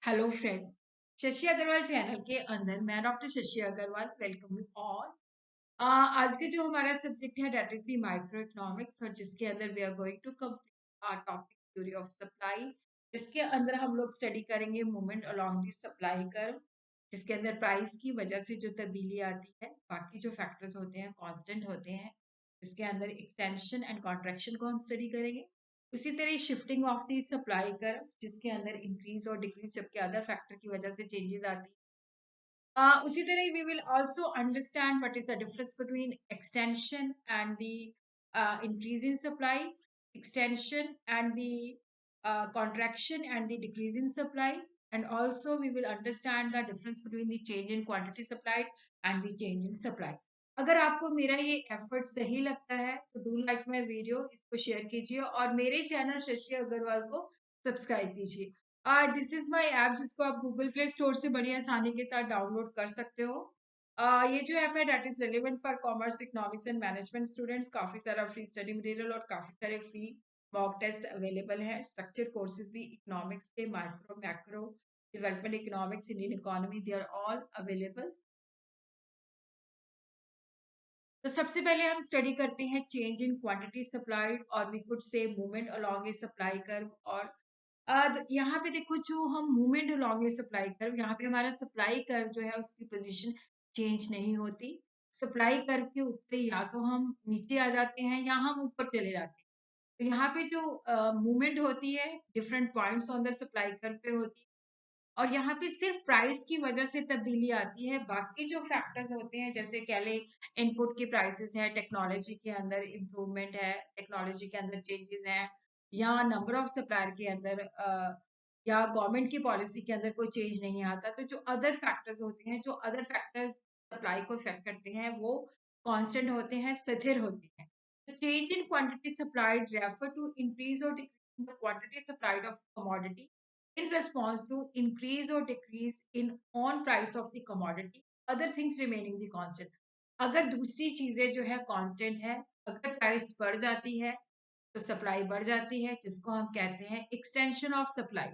Hello friends. Shashi Agrawal channel के अंदर मैं doctor Shashi Agrawal welcome you all. आज का जो हमारा सब्जेक्ट है that is the micro economics, और जिसके अंदर we are going to complete topic theory of supply. जिसके अंदर हम लोग स्टडी करेंगे movement along the supply curve, जिसके अंदर प्राइस की वजह से जो तब्दीली आती है, बाकी जो फैक्टर्स होते हैं कांस्टेंट होते हैं। इसके अंदर एक्सटेंशन एंड कॉन्ट्रैक्शन को हम स्टडी करेंगे। उसी तरह shifting of the supply curve, जिसके अंदर इंक्रीज और डिक्रीज जबकि अदर फैक्टर की वजह से चेंजेस आती है। उसी तरह we will also understand what is the difference between extension and the increase in supply, extension and the contraction and the decrease in supply, and also we will understand the difference between the change in quantity supplied and the change in supply. अगर आपको मेरा ये effort सही लगता है तो do like my video, इसको share कीजिए और मेरे चैनल शशि अग्रवाल को सब्सक्राइब कीजिए। दिस इज माय ऐप, जिसको आप गूगल प्ले स्टोर से बड़ी आसानी के साथ डाउनलोड कर सकते हो। ये जो ऐप है that is relevant for commerce, economics and management students. काफी सारा फ्री स्टडी मटेरियल और काफी सारे फ्री मॉक टेस्ट अवेलेबल है। स्ट्रक्चर कोर्सेज भी इकोनॉमिक्स के, micro macro, development economics, Indian economy, they are all available. तो सबसे पहले हम स्टडी करते हैं चेंज इन क्वांटिटी सप्लाइड, और we could say movement along a supply curve. और यहाँ पे देखो, जो हम movement along a supply curve, यहाँ पे हमारा सप्लाई कर्व जो है उसकी पोजीशन चेंज नहीं होती। सप्लाई कर्व के ऊपर या तो हम नीचे आ जाते हैं या हम ऊपर चले जाते हैं। तो यहाँ पे जो मूवमेंट होती है different points on the supply curve पे होती है, और यहाँ पे सिर्फ प्राइस की वजह से तब्दीली आती है। बाकी जो फैक्टर्स होते हैं, जैसे कह ले इनपुट की प्राइसेस है, टेक्नोलॉजी के अंदर इम्प्रूवमेंट है, टेक्नोलॉजी के अंदर चेंजेस हैं, या नंबर ऑफ सप्लायर के अंदर या गवर्नमेंट की पॉलिसी के अंदर कोई चेंज नहीं आता, तो जो अदर फैक्टर्स होते हैं, जो अदर फैक्टर्स सप्लाई को इफेक्ट करते हैं, वो कांस्टेंट होते हैं, स्थिर होते हैं। तो change in quantity supplied refer to increase और decrease the quantity supplied of commodity in response to increase or decrease in on price of the commodity, other things remaining the constant। अगर दूसरी चीजें जो है कांस्टेंट है, अगर price बढ़ जाती है तो सप्लाई बढ़ जाती है, जिसको हम कहते हैं एक्सटेंशन ऑफ सप्लाई।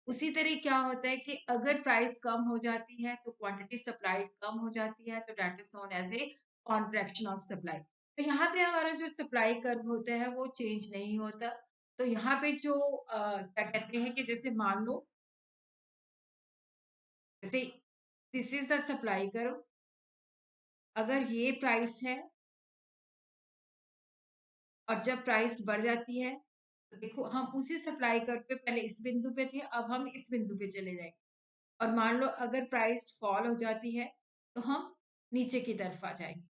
उसी तरह क्या होता है कि अगर प्राइस कम हो जाती है तो क्वांटिटी सप्लाई कम हो जाती है, तो that is known as a contraction of supply. तो यहाँ पे हमारा जो सप्लाई कर्व होता है वो चेंज नहीं होता। तो यहाँ पे जो क्या कहते हैं कि जैसे मान लो, जैसे this is the supply curve, अगर ये प्राइस है और जब प्राइस बढ़ जाती है तो देखो हम उसी सप्लाई कर्व पे पहले इस बिंदु पे थे, अब हम इस बिंदु पे चले जाएंगे। और मान लो अगर प्राइस फॉल हो जाती है तो हम नीचे की तरफ आ जाएंगे।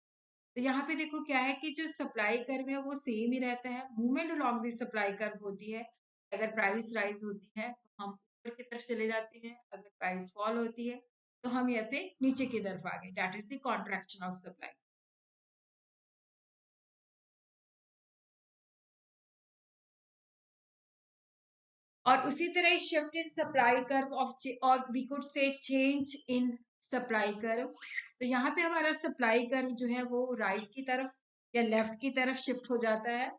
तो यहाँ पे देखो क्या है कि जो सप्लाई कर्व है वो सेम ही रहता है, movement along the supply curve होती है। अगर प्राइस राइज होती है तो हम ऊपर की तरफ चले जाते हैं, अगर प्राइस फॉल होती है तो हम ऐसे नीचे की तरफ आ गए, that is the contraction of supply. और उसी तरह shift in supply curve of, और we could say change in supply curve. तो यहाँ पे हमारा सप्लाई कर्व जो है वो राइट की तरफ या लेफ्ट की तरफ शिफ्ट हो जाता है।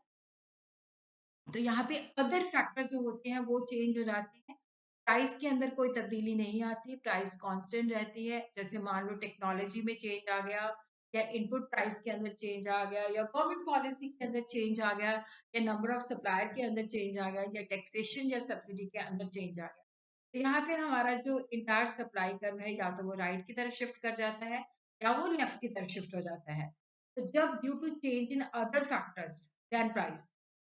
तो यहाँ पे अदर फैक्टर्स जो होते हैं वो चेंज हो जाते हैं। प्राइस के अंदर कोई तब्दीली नहीं आती, प्राइस कांस्टेंट रहती है। जैसे मान लो टेक्नोलॉजी में चेंज आ गया, या इनपुट प्राइस के अंदर चेंज आ गया, या गवर्नमेंट पॉलिसी के अंदर चेंज आ गया, या नंबर ऑफ सप्लायर के अंदर चेंज आ गया, या टैक्सेशन या सब्सिडी के अंदर चेंज आ गया। तो यहाँ पे हमारा जो इंटायर सप्लाई कर्व है, या तो वो राइट की तरफ शिफ्ट कर जाता है या वो लेफ्ट की तरफ शिफ्ट हो जाता है। तो जब due to change in other factors than price,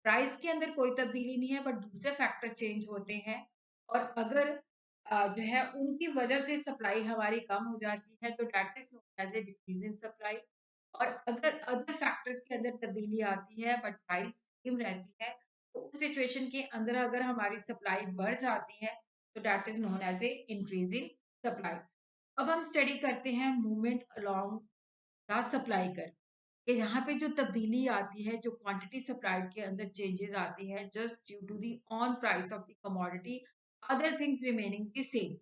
price के अंदर कोई तब्दीली नहीं है बट दूसरे फैक्टर चेंज होते हैं, और अगर जो है उनकी वजह से सप्लाई हमारी कम हो जाती है, तो that is known as a decrease in supply. और अगर अदर फैक्टर्स के अंदर तब्दीली आती है बट प्राइस सेम रहती है, तो उस सिचुएशन के अंदर अगर हमारी सप्लाई बढ़ जाती है तो that is known as a increasing supply. अब हम स्टडी करते हैं मूवमेंट अलोंग द सप्लाई कर, कि यहाँ पे जो तब्दीली आती है, जो क्वांटिटी सप्लाइड के अंदर चेंजेस आती है just due to the own price of the commodity, other things remaining the same.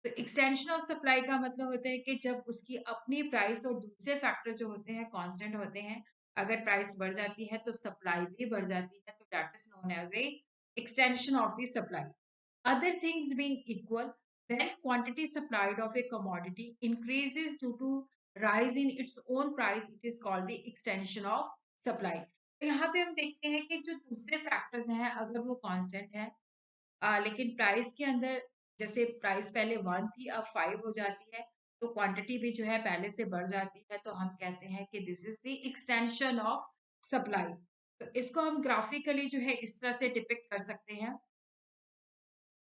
तो एक्सटेंशन ऑफ सप्लाई का मतलब होता है कि जब उसकी अपनी प्राइस और दूसरे फैक्टर जो होते हैं कांस्टेंट होते हैं, अगर प्राइस बढ़ जाती है तो सप्लाई भी बढ़ जाती है, तो that is known as a extension of the supply. Other things being equal, when quantity supplied of a commodity increases due to rise in its own price, it is called the extension of supply. तो यहाँ पे हम देखते हैं कि जो दूसरे factors हैं अगर वो कांस्टेंट है, लेकिन प्राइस के अंदर जैसे प्राइस पहले 1 थी अब 5 हो जाती है, तो क्वांटिटी भी जो है पहले से बढ़ जाती है, तो हम कहते हैं कि this is the extension of supply. तो इसको हम ग्राफिकली जो है इस तरह से डिपिक्ट कर सकते हैं।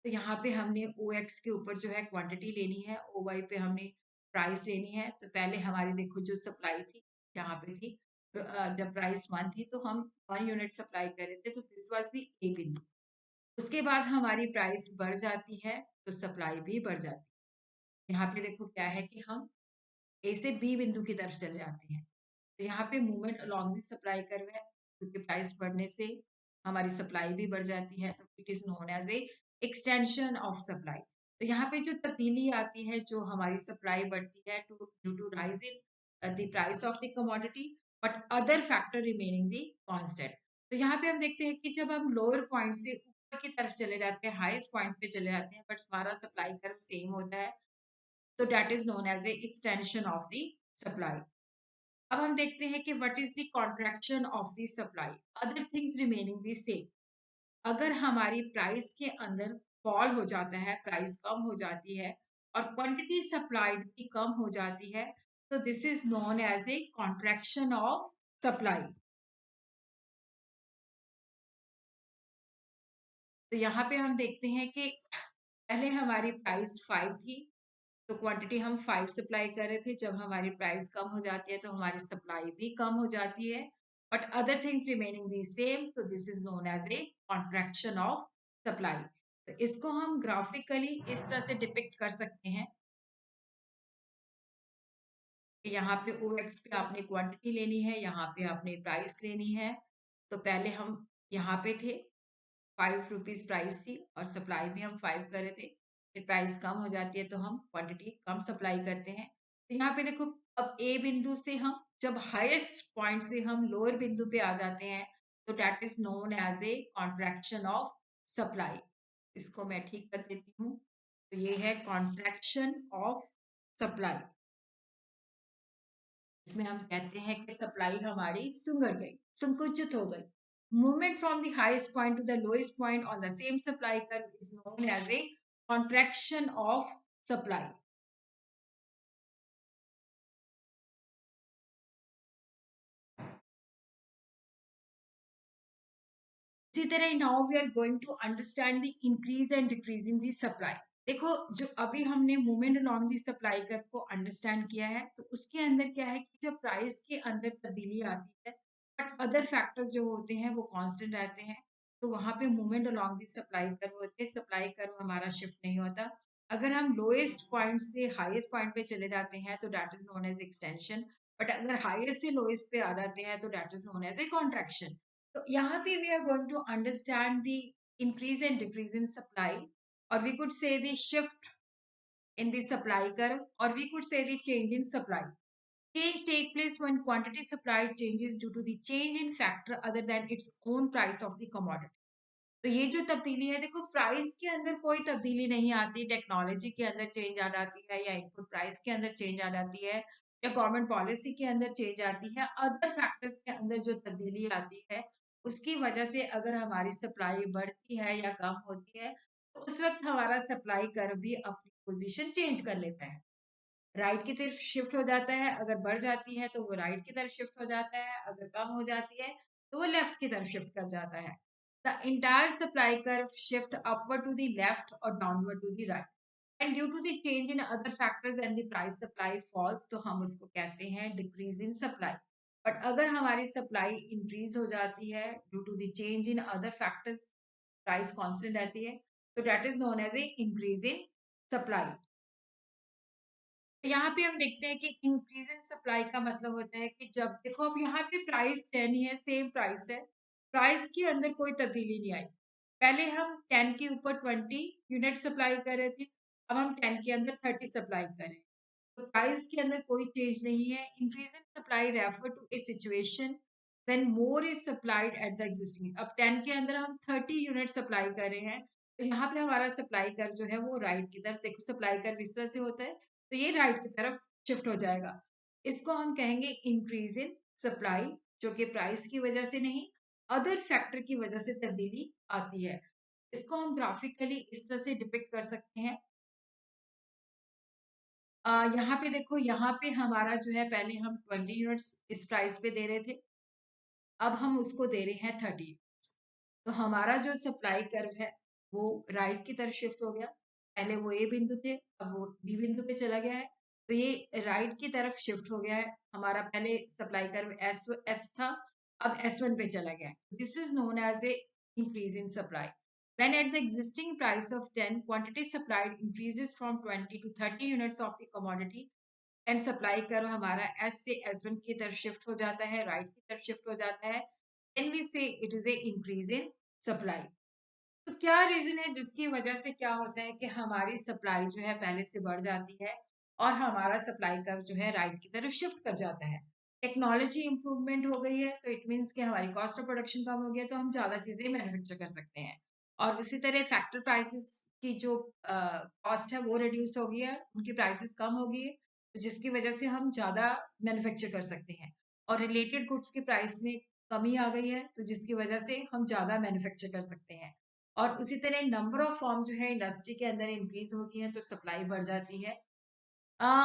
तो यहाँ पे हमने ओ एक्स के ऊपर जो है क्वांटिटी लेनी है, ओ वाई पे हमने प्राइस लेनी है। तो पहले हमारी देखो जो सप्लाई थी यहाँ पे थी, तो, जब प्राइस 1 थी तो हम 1 यूनिट सप्लाई कर रहे थे, तो दिस वाज द ए बिंदु। उसके बाद हमारी प्राइस बढ़ जाती है तो सप्लाई भी बढ़ जाती है। यहाँ पे देखो क्या है कि हम ए से बी बिंदु की तरफ चले जाते हैं। तो यहाँ पे movement along the supply curve है, क्योंकि प्राइस बढ़ने से हमारी सप्लाई भी बढ़ जाती है, तो it is known as a extension of supply. तो यहाँ पे जो तब्दीली आती है, जो हमारी सप्लाई बढ़ती है due to rise in the price of the commodity but other factor remaining the constant. तो यहाँ पे हम देखते हैं कि जब हम लोअर पॉइंट से ऊपर की तरफ चले जाते हैं, हाईएस्ट पॉइंट पे चले जाते हैं, बट हमारा सप्लाई कर्व सेम होता है, तो that is known as a extension of the supply. अब हम देखते हैं कि what is the contraction of the supply, other things remaining the same. अगर हमारी प्राइस के अंदर फॉल हो जाता है, प्राइस कम हो जाती है और क्वांटिटी सप्लाइड भी कम हो जाती है, तो this is known as a contraction of supply. तो यहाँ पे हम देखते हैं कि पहले हमारी प्राइस 5 थी, तो क्वांटिटी हम 5 सप्लाई कर रहे थे। जब हमारी प्राइस कम हो जाती है तो हमारी सप्लाई भी कम हो जाती है, but other things remaining the same, तो this is known as a contraction of supply. तो इसको हम ग्राफिकली इस तरह से डिपिक्ट कर सकते हैं कि यहाँ पे ओ एक्स पे आपने क्वांटिटी लेनी है, यहाँ पे आपने प्राइस लेनी है। तो पहले हम यहाँ पे थे, 5 रुपीज प्राइस थी और सप्लाई भी हम 5 कर रहे थे। फिर प्राइस कम हो जाती है तो हम क्वांटिटी कम सप्लाई करते हैं। तो यहाँ पे देखो, अब ए बिंदु से हम जब हाईएस्ट पॉइंट से हम लोअर बिंदु पे आ जाते हैं, तो that is known as a contraction of supply. इसको मैं ठीक कर देती हूँ। तो ये है कॉन्ट्रैक्शन ऑफ सप्लाई। इसमें हम कहते हैं कि सप्लाई हमारी सुंगड़ गई, संकुचित हो गई। Movement from the highest point to the lowest point on the same supply curve is known as a contraction of supply. इसी तरह now we are going to understand the increase and decrease in the supply. देखो, जो अभी हमने movement along the supply curve को understand किया है, तो उसके अंदर क्या है कि जब प्राइस के अंदर तब्दीली आती है बट अदर फैक्टर्स जो होते हैं वो कांस्टेंट रहते हैं, तो वहां पे movement along the supply curve होते हैं, सप्लाई कर्व हमारा शिफ्ट नहीं होता। अगर हम लोएस्ट पॉइंट से हाईएस्ट पॉइंट पे चले जाते हैं तो that is known as extension, but अगर हाईएस्ट से लोएस्ट पे आ जाते हैं तो that is known as a contraction. तो यहाँ पे we are going to understand the increase and decrease in supply, or we could say the shift in the supply curve, or we could say the change in supply. Change take place when quantity supplied changes due to the change in factor other than its own price of the commodity. तो ये जो तब्दीली है, देखो price के अंदर कोई तब्दीली नहीं आती, टेक्नोलॉजी के अंदर चेंज आ जाती है, या इनपुट प्राइस के अंदर चेंज आ जाती है, या गवर्नमेंट पॉलिसी के अंदर चेंज आती है। अदर फैक्टर्स के अंदर जो तब्दीली आती है उसकी वजह से अगर हमारी सप्लाई बढ़ती है या कम होती है, तो उस वक्त हमारा सप्लाई कर्व भी अपनी पोजीशन चेंज कर लेता है, राइट की तरफ शिफ्ट हो जाता है। अगर बढ़ जाती है तो वो राइट की तरफ शिफ्ट हो जाता है, अगर कम हो जाती है तो वो लेफ्ट की तरफ शिफ्ट कर जाता है। The entire supply curve shift upward to the left और downward to the right, and due to the change in other factors and the price supply falls, तो हम उसको कहते हैं डिक्रीज इन सप्लाई। बट अगर हमारी सप्लाई इंक्रीज हो जाती है due to the change in other factors, price constant रहती है, तो that is known as a increase in supply. यहाँ पे हम देखते हैं कि इंक्रीज इन सप्लाई का मतलब होता है कि जब देखो, अब यहाँ पे प्राइस 10 ही है, सेम प्राइस है, प्राइस के अंदर कोई तब्दीली नहीं आई। पहले हम 10 के ऊपर 20 यूनिट सप्लाई कर रहे थे, अब हम 10 के अंदर 30 सप्लाई कर रहे हैं, तो प्राइस के अंदर कोई चेंज नहीं है। Increase in supply refer to a situation when more is supplied at the existing. अब 10 के अंदर हम 30 यूनिट सप्लाई कर रहे हैं, तो यहाँ पे हमारा सप्लाई कर्व जो है वो राइट की तरफ, देखो सप्लाई कर्व इस तरह से होता है, तो ये राइट की तरफ शिफ्ट हो जाएगा। इसको हम कहेंगे इंक्रीज इन सप्लाई, जो कि प्राइस की वजह से नहीं, अदर फैक्टर की वजह से तब्दीली आती है। इसको हम ग्राफिकली इस तरह से डिपिक्ट कर सकते हैं। यहाँ पे देखो, यहाँ पे हमारा जो है पहले हम 20 यूनिट्स इस प्राइस पे दे रहे थे, अब हम उसको दे रहे हैं 30। तो हमारा जो सप्लाई कर्व है वो राइट की तरफ शिफ्ट हो गया। पहले वो ए बिंदु थे, अब वो बी बिंदु पे चला गया है। तो ये राइट की तरफ शिफ्ट हो गया है। हमारा पहले सप्लाई कर्व एस एस था, अब S1 पे चला गया है। This is known as a increase in supply. When at the existing price of 10, quantity supplied increases from 20 to 30 units of the commodity and supply curve हमारा S से S1 की तरफ शिफ्ट हो जाता है, राइट की तरफ शिफ्ट हो जाता है। देन वी से it is a increase in supply. तो क्या रीजन है जिसकी वजह से क्या होता है कि हमारी सप्लाई जो है पहले से बढ़ जाती है और हमारा सप्लाई कर्व जो है राइट की तरफ शिफ्ट कर जाता है? टेक्नोलॉजी इंप्रूवमेंट हो गई है, तो इट मीन्स कि हमारी कॉस्ट ऑफ प्रोडक्शन कम हो गया, तो हम ज्यादा चीजें मैन्युफैक्चर कर सकते हैं। और उसी तरह फैक्टर प्राइसेस की जो कॉस्ट है वो रिड्यूस हो गई है, उनकी प्राइसेस कम हो गई है, तो जिसकी वजह से हम ज्यादा मैन्युफैक्चर कर सकते हैं। और रिलेटेड गुड्स की प्राइस में कमी आ गई है, तो जिसकी वजह से हम ज्यादा मैन्युफैक्चर कर सकते हैं। और उसी तरह नंबर ऑफ फॉर्म जो है इंडस्ट्री के अंदर इंक्रीज होगी है, तो सप्लाई बढ़ जाती है।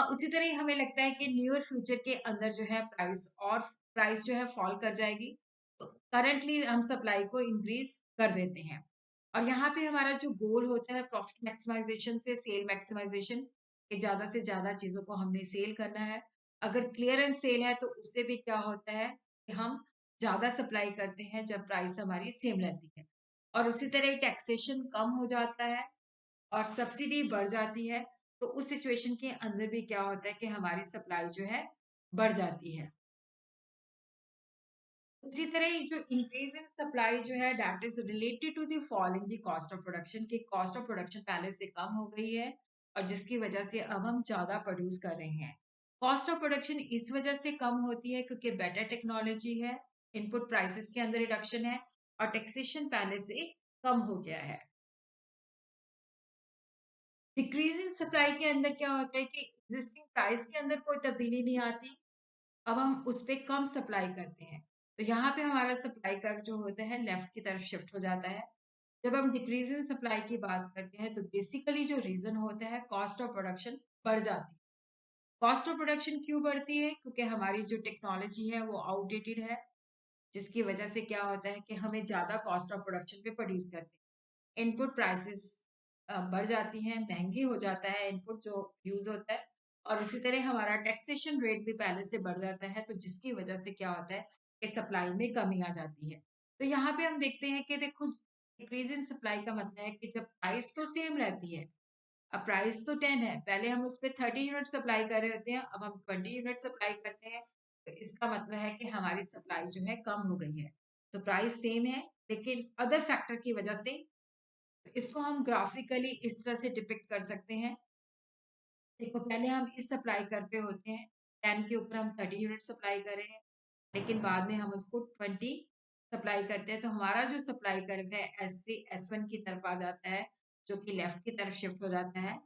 उसी तरह ही हमें लगता है कि नियर फ्यूचर के अंदर जो है प्राइस जो है फॉल कर जाएगी, तो करंटली हम सप्लाई को इंक्रीज कर देते हैं। और यहाँ पे हमारा जो गोल होता है प्रॉफिट मैक्सिमाइजेशन से सेल मैक्सिमाइजेशन, कि ज्यादा से ज्यादा चीजों को हमने सेल करना है। अगर क्लियरेंस सेल है तो उससे भी क्या होता है कि हम ज्यादा सप्लाई करते हैं जब प्राइस हमारी सेम रहती है। और उसी तरह टैक्सेशन कम हो जाता है और सब्सिडी बढ़ जाती है, तो उस सिचुएशन के अंदर भी क्या होता है कि हमारी सप्लाई जो है बढ़ जाती है। उसी तरह ही जो इंक्रीज इन सप्लाई जो है that is related to the fall in the cost of production, की कॉस्ट ऑफ प्रोडक्शन पहले से कम हो गई है और जिसकी वजह से अब हम ज्यादा प्रोड्यूस कर रहे हैं। कॉस्ट ऑफ प्रोडक्शन इस वजह से कम होती है क्योंकि बेटर टेक्नोलॉजी है, इनपुट प्राइसेस के अंदर रिडक्शन है और टैक्सेशन पहले से कम हो गया है। डिक्रीज इन सप्लाई के अंदर क्या होता है कि एग्जिस्टिंग प्राइस के अंदर कोई तब्दीली नहीं आती, अब हम उस पे कम सप्लाई करते हैं, तो यहाँ पे हमारा सप्लाई कर्व जो होता है लेफ्ट की तरफ शिफ्ट हो जाता है। जब हम डिक्रीज इन सप्लाई की बात करते हैं तो बेसिकली जो रीजन होता है कॉस्ट ऑफ प्रोडक्शन बढ़ जाती है। कॉस्ट ऑफ प्रोडक्शन क्यों बढ़ती है? क्योंकि हमारी जो टेक्नोलॉजी है वो आउटडेटेड है, जिसकी वजह से क्या होता है कि हमें ज्यादा कॉस्ट ऑफ प्रोडक्शन पे प्रोड्यूस करते हैं। इनपुट प्राइसेस बढ़ जाती हैं, महंगी हो जाता है इनपुट जो यूज होता है। और उसी तरह हमारा टैक्सेशन रेट भी पहले से बढ़ जाता है, तो जिसकी वजह से क्या होता है कि सप्लाई में कमी आ जाती है। तो यहाँ पे हम देखते हैं कि देखो, डिक्रीज इन सप्लाई का मतलब है कि जब प्राइस तो सेम रहती है, अब प्राइस तो 10 है, पहले हम उस पे 30 यूनिट सप्लाई कर रहे होते हैं, अब हम 20 यूनिट सप्लाई करते हैं, तो इसका मतलब है कि हमारी सप्लाई जो है कम हो गई है। तो प्राइस सेम है लेकिन अदर फैक्टर की वजह से, इसको हम ग्राफिकली इस तरह से डिपिक्ट कर सकते हैं। देखो, पहले हम इस सप्लाई कर पे होते हैं, 10 के ऊपर हम 30 यूनिट सप्लाई कर रहे हैं, लेकिन बाद में हम उसको 20 सप्लाई करते हैं, तो हमारा जो सप्लाई कर्व है एस से S1 की तरफ आ जाता है, जो कि लेफ्ट की तरफ शिफ्ट हो जाता है।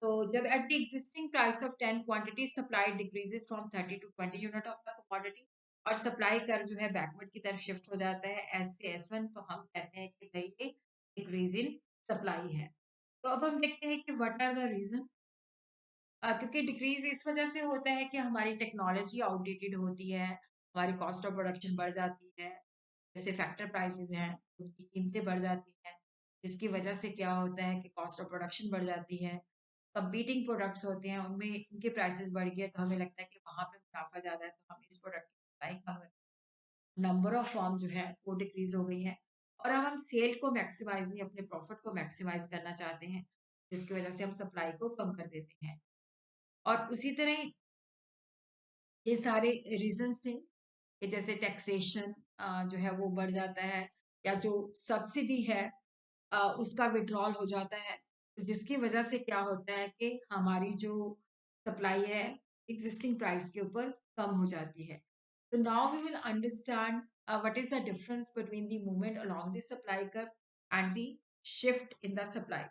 तो जब at the existing price of 10, quantity supply decreases from 30 to 20 unit of the commodity, और सप्लाई कर्व जो है बैकवर्ड की तरफ शिफ्ट हो जाता है एस से S1, तो हम कहते हैं कि भाई ये डिक्रीज इन सप्लाई है। तो अब हम देखते हैं कि व्हाट आर द रीजन। क्योंकि डिक्रीज इस वजह से होता है कि हमारी टेक्नोलॉजी आउटडेटेड होती है, हमारी कॉस्ट ऑफ प्रोडक्शन बढ़ जाती है, जैसे फैक्टर प्राइसेस हैं उनकी कीमतें बढ़ जाती हैं, जिसकी वजह से क्या होता है कि कॉस्ट ऑफ प्रोडक्शन बढ़ जाती है। कंपीटिंग प्रोडक्ट्स होते हैं उनमें उनके प्राइसेस बढ़ गए, तो हमें लगता है कि वहां पे मुनाफा ज्यादा है, तो हम इस प्रोडक्ट की सप्लाई कम कर, नंबर ऑफ फॉर्म जो है वो डिक्रीज हो गई है। और अब हम सेल को मैक्सिमाइज नहीं, अपने प्रॉफिट को मैक्सिमाइज करना चाहते हैं, जिसकी वजह से हम सप्लाई को कम कर देते हैं। और उसी तरह ये सारे रीजंस थे कि जैसे टैक्सेशन जो है वो बढ़ जाता है, या जो सब्सिडी है उसका विड्रॉल हो जाता है, तो जिसकी वजह से क्या होता है कि हमारी जो सप्लाई है एग्जिस्टिंग प्राइस के ऊपर कम हो जाती है। तो now we will understand what is the difference between the movement along the supply curve and the shift in the supply.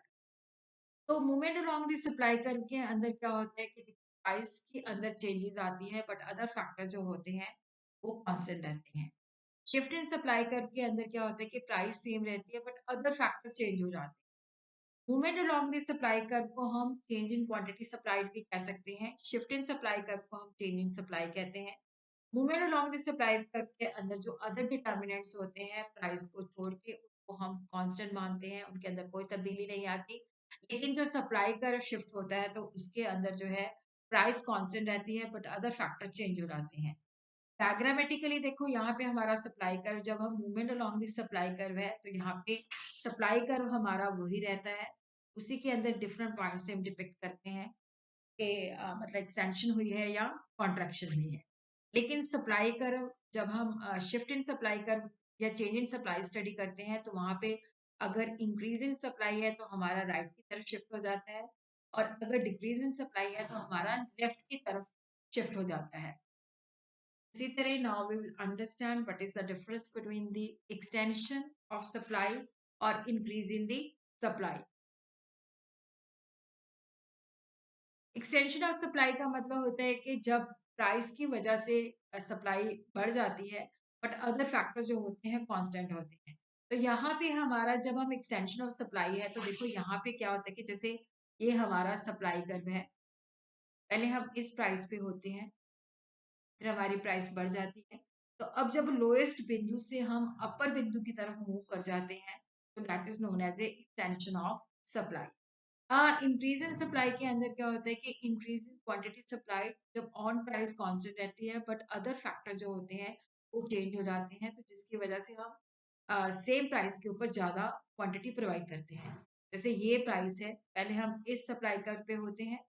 तो movement along the supply curve के अंदर क्या होता है कि प्राइस के अंदर चेंजेस आती है, बट अदर फैक्टर जो होते हैं वो कांस्टेंट रहते हैं। शिफ्ट इन सप्लाई कर्व के अंदर क्या होता है कि प्राइस सेम रहती है, बट अदर फैक्टर्स चेंज हो जाते हैं। Movement along the supply curve को हम चेंज इन क्वांटिटी सप्लाइड भी कह सकते हैं। शिफ्ट इन सप्लाई कर्व को हम चेंज इन सप्लाई कहते हैं। Movement along the supply curve के अंदर जो अदर डिटर्मिनेंट्स होते हैं प्राइस को छोड़ के, उसको हम कांस्टेंट मानते हैं, उनके अंदर कोई तब्दीली नहीं आती। लेकिन जो सप्लाई कर्व शिफ्ट होता है तो उसके अंदर जो है प्राइस कांस्टेंट रहती है, बट अदर फैक्टर चेंज हो जाते हैं। डायग्रामेटिकली देखो, यहाँ पे हमारा सप्लाई कर्व, जब हम movement along the supply curve है तो यहाँ पे सप्लाई कर्व हमारा वही रहता है। उसी के अंदर डिफरेंट पॉइंट से हम डिपिक्ट करते हैं कि मतलब एक्सटेंशन हुई है या कॉन्ट्रैक्शन हुई है। लेकिन सप्लाई कर्व जब हम शिफ्ट इन सप्लाई कर्व या चेंज इन सप्लाई स्टडी करते हैं तो वहां पे अगर इंक्रीज इन सप्लाई है तो हमारा राइट की तरफ शिफ्ट हो जाता है, और अगर डिक्रीज इन सप्लाई है तो हमारा लेफ्ट की तरफ शिफ्ट हो जाता है। उसी तरह now we will understand what is the difference between the extension of supply और increase in the supply. Extension of supply का मतलब होता है कि जब प्राइस की वजह से सप्लाई बढ़ जाती है, बट अदर फैक्टर्स जो होते हैं कांस्टेंट होते हैं। तो यहाँ पे हमारा जब हम एक्सटेंशन ऑफ सप्लाई है तो देखो यहाँ पे क्या होता है कि जैसे ये हमारा सप्लाई कर्व है, पहले हम इस प्राइस पे होते हैं, फिर हमारी प्राइस बढ़ जाती है। तो अब जब लोएस्ट बिंदु से हम अपर बिंदु की तरफ मूव कर जाते हैं तो that is known as a extension of supply. Increase in supply के अंदर क्या होता है कि इंक्रीज इन क्वांटिटी सप्लाई, जब ऑन प्राइस कांस्टेंट रहती है बट अदर फैक्टर जो होते हैं वो चेंज हो जाते हैं, तो जिसकी वजह से हम सेम प्राइस के ऊपर ज्यादा क्वांटिटी प्रोवाइड करते हैं। जैसे ये प्राइस है, पहले हम इस सप्लाई कर्व पे होते हैं,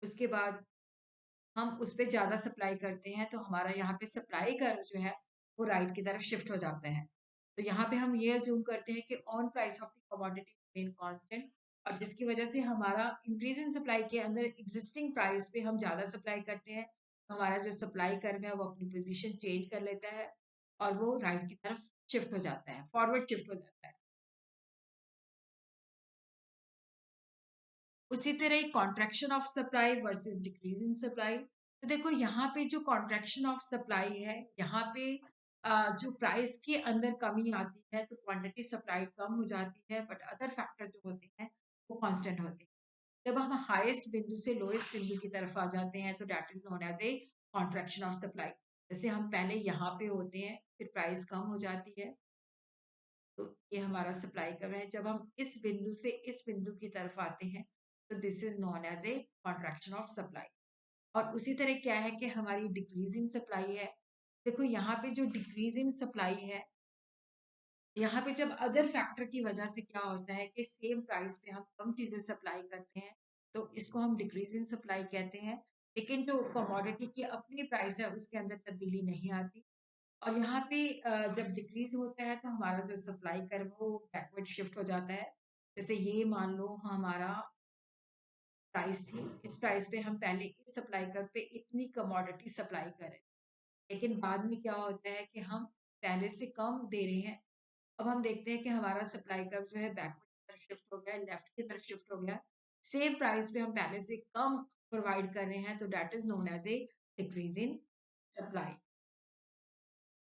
उसके बाद हम उस पे ज़्यादा सप्लाई करते हैं तो हमारा यहाँ पे सप्लाई कर्व जो है वो राइट की तरफ शिफ्ट हो जाता है। तो यहाँ पे हम ये अज्यूम करते हैं कि on price of the commodity remain constant, और जिसकी वजह से हमारा इंक्रीज इन सप्लाई के अंदर एग्जिस्टिंग प्राइस पे हम ज़्यादा सप्लाई करते हैं, तो हमारा जो सप्लाई कर्व है वो अपनी पोजीशन चेंज कर लेता है और वो राइट की तरफ शिफ्ट हो जाता है, फॉरवर्ड शिफ्ट हो जाता है। उसी तरह contraction of supply versus decrease in supply. तो देखो यहाँ पे जो कॉन्ट्रैक्शन ऑफ सप्लाई है, यहाँ पे जो प्राइस के अंदर कमी आती है तो क्वांटिटी सप्लाई कम हो जाती है, बट अदर फैक्टर जो होते हैं वो कांस्टेंट होते हैं। जब हम हाईएस्ट बिंदु से लोएस्ट बिंदु की तरफ आ जाते हैं तो that is known as a contraction of supply. जैसे हम पहले यहाँ पे होते हैं, फिर प्राइस कम हो जाती है, तो ये हमारा सप्लाई कर्व है। जब हम इस बिंदु से इस बिंदु की तरफ आते हैं तो this is known as a contraction of supply. और उसी तरह क्या है कि हमारी डिक्रीज इन सप्लाई है। देखो यहाँ पे जो डिक्रीज इन सप्लाई है, यहाँ पे जब अदर फैक्टर की वजह से क्या होता है कि सेम प्राइस पे हम कम चीजें सप्लाई करते हैं, तो इसको हम डिक्रीज इन सप्लाई कहते हैं। लेकिन जो कमोडिटी की अपनी प्राइस है उसके अंदर तब्दीली नहीं आती। और यहाँ पे जब डिक्रीज होता है तो हमारा जो सप्लाई कर्व वो बैकवर्ड शिफ्ट हो जाता है। जैसे ये मान लो हमारा प्राइस थी, इस प्राइस पे हम पहले इस सप्लाई कर्व पे इतनी कमोडिटी सप्लाई करें, लेकिन बाद में क्या होता है कि हम पहले से कम दे रहे हैं। अब हम देखते हैं कि हमारा सप्लाई कर्व जो है बैकवर्ड की तरफ शिफ्ट हो गया, लेफ्ट की तरफ शिफ्ट हो गया। सेम प्राइस पे हम पहले से कम प्रोवाइड कर रहे हैं, तो that is known as a decrease in supply.